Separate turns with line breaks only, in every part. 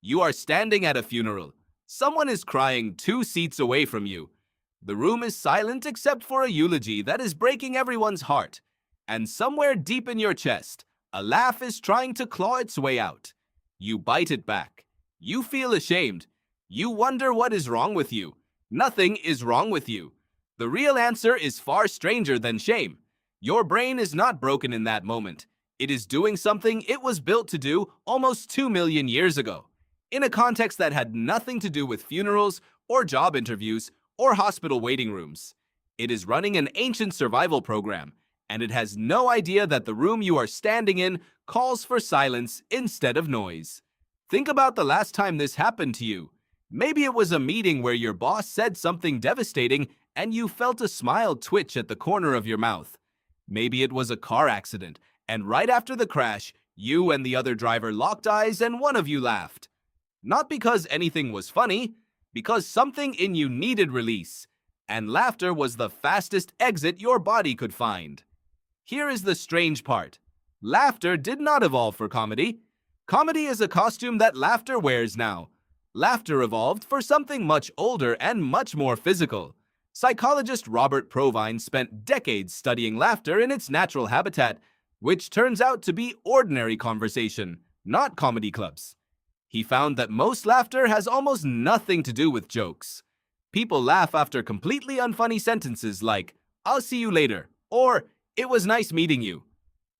You are standing at a funeral. Someone is crying 2 seats away from you. The room is silent except for a eulogy that is breaking everyone's heart. And somewhere deep in your chest, a laugh is trying to claw its way out. You bite it back. You feel ashamed. You wonder what is wrong with you. Nothing is wrong with you. The real answer is far stranger than shame. Your brain is not broken in that moment. It is doing something it was built to do almost 2 million years ago, in a context that had nothing to do with funerals or job interviews or hospital waiting rooms. It is running an ancient survival program, and it has no idea that the room you are standing in calls for silence instead of noise. Think about the last time this happened to you. Maybe it was a meeting where your boss said something devastating and you felt a smile twitch at the corner of your mouth. Maybe it was a car accident, and right after the crash, you and the other driver locked eyes and one of you laughed. Not because anything was funny, because something in you needed release, and laughter was the fastest exit your body could find. Here is the strange part. Laughter did not evolve for comedy. Comedy is a costume that laughter wears now. Laughter evolved for something much older and much more physical. Psychologist Robert Provine spent decades studying laughter in its natural habitat, which turns out to be ordinary conversation, not comedy clubs. He found that most laughter has almost nothing to do with jokes. People laugh after completely unfunny sentences like, "I'll see you later," or "It was nice meeting you."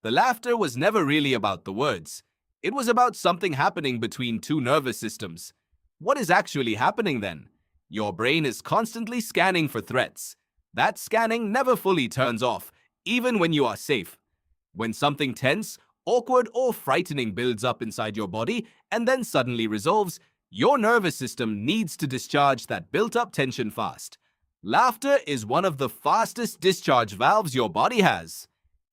The laughter was never really about the words. It was about something happening between two nervous systems. What is actually happening then? Your brain is constantly scanning for threats. That scanning never fully turns off, even when you are safe. When something tense, awkward, or frightening builds up inside your body and then suddenly resolves, your nervous system needs to discharge that built-up tension fast. Laughter is one of the fastest discharge valves your body has.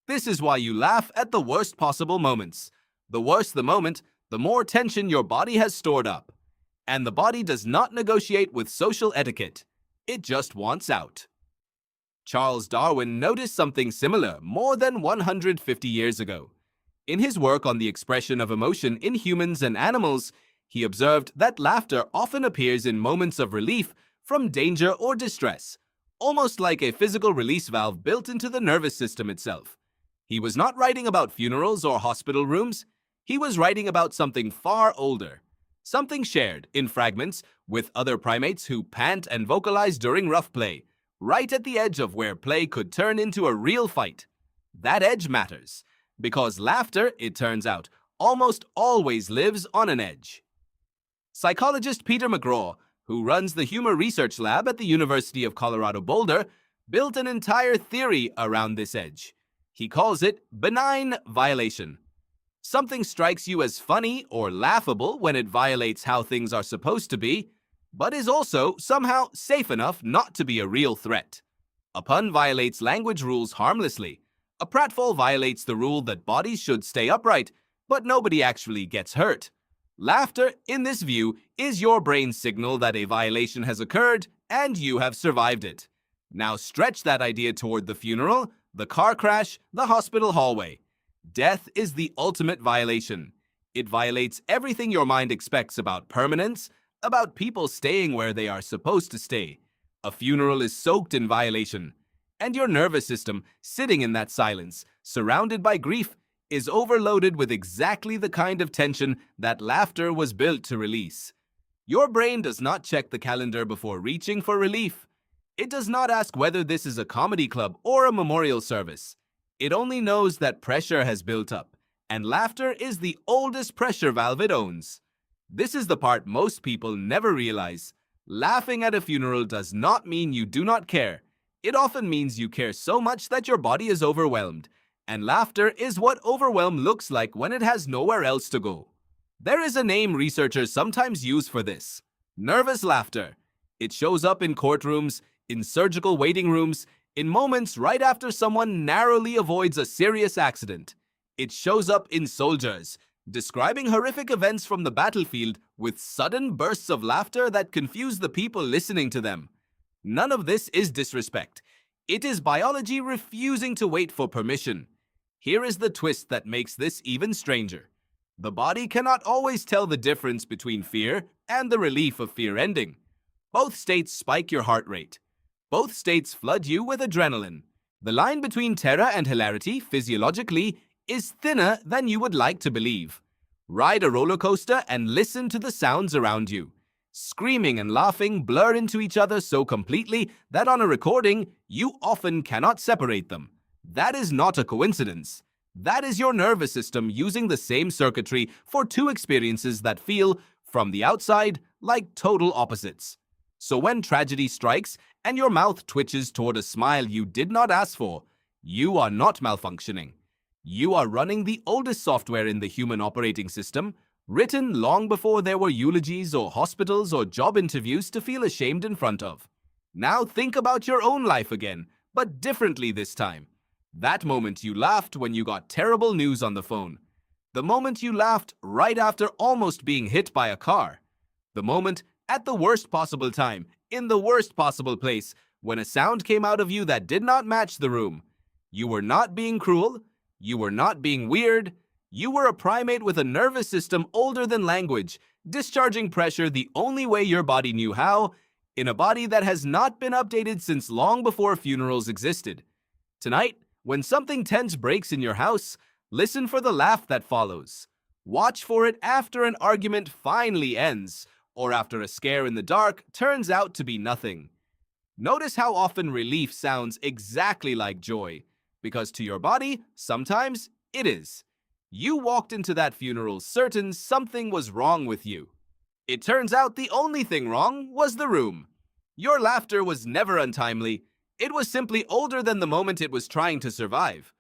This is why you laugh at the worst possible moments. The worse the moment, the more tension your body has stored up. And the body does not negotiate with social etiquette. It just wants out. Charles Darwin noticed something similar more than 150 years ago. In his work on the expression of emotion in humans and animals, he observed that laughter often appears in moments of relief from danger or distress, almost like a physical release valve built into the nervous system itself. He was not writing about funerals or hospital rooms. He was writing about something far older, something shared in fragments with other primates who pant and vocalize during rough play, right at the edge of where play could turn into a real fight. That edge matters, because laughter, it turns out, almost always lives on an edge. Psychologist Peter McGraw, who runs the Humor Research Lab at the University of Colorado Boulder, built an entire theory around this edge. He calls it benign violation. Something strikes you as funny or laughable when it violates how things are supposed to be, but is also somehow safe enough not to be a real threat. A pun violates language rules harmlessly. A pratfall violates the rule that bodies should stay upright, but nobody actually gets hurt. Laughter, in this view, is your brain's signal that a violation has occurred and you have survived it. Now stretch that idea toward the funeral, the car crash, the hospital hallway. Death is the ultimate violation. It violates everything your mind expects about permanence, about people staying where they are supposed to stay. A funeral is soaked in violation, and your nervous system, sitting in that silence, surrounded by grief, is overloaded with exactly the kind of tension that laughter was built to release. Your brain does not check the calendar before reaching for relief. It does not ask whether this is a comedy club or a memorial service. It only knows that pressure has built up, and laughter is the oldest pressure valve it owns. This is the part most people never realize. Laughing at a funeral does not mean you do not care. It often means you care so much that your body is overwhelmed, and laughter is what overwhelm looks like when it has nowhere else to go. There is a name researchers sometimes use for this: nervous laughter. It shows up in courtrooms, in surgical waiting rooms, in moments right after someone narrowly avoids a serious accident. It shows up in soldiers, describing horrific events from the battlefield with sudden bursts of laughter that confuse the people listening to them. None of this is disrespect. It is biology refusing to wait for permission. Here is the twist that makes this even stranger. The body cannot always tell the difference between fear and the relief of fear ending. Both states spike your heart rate. Both states flood you with adrenaline. The line between terror and hilarity, physiologically, is thinner than you would like to believe. Ride a roller coaster and listen to the sounds around you. Screaming and laughing blur into each other so completely that on a recording, you often cannot separate them. That is not a coincidence. That is your nervous system using the same circuitry for two experiences that feel, from the outside, like total opposites. So when tragedy strikes and your mouth twitches toward a smile you did not ask for, you are not malfunctioning. You are running the oldest software in the human operating system, written long before there were eulogies or hospitals or job interviews to feel ashamed in front of. Now think about your own life again, but differently this time. That moment you laughed when you got terrible news on the phone. The moment you laughed right after almost being hit by a car. The moment at the worst possible time, in the worst possible place, when a sound came out of you that did not match the room. You were not being cruel. You were not being weird. You were a primate with a nervous system older than language, discharging pressure the only way your body knew how, in a body that has not been updated since long before funerals existed. Tonight, when something tense breaks in your house, listen for the laugh that follows. Watch for it after an argument finally ends, or after a scare in the dark turns out to be nothing. Notice how often relief sounds exactly like joy, because to your body, sometimes it is. You walked into that funeral certain something was wrong with you. It turns out the only thing wrong was the room. Your laughter was never untimely. It was simply older than the moment it was trying to survive.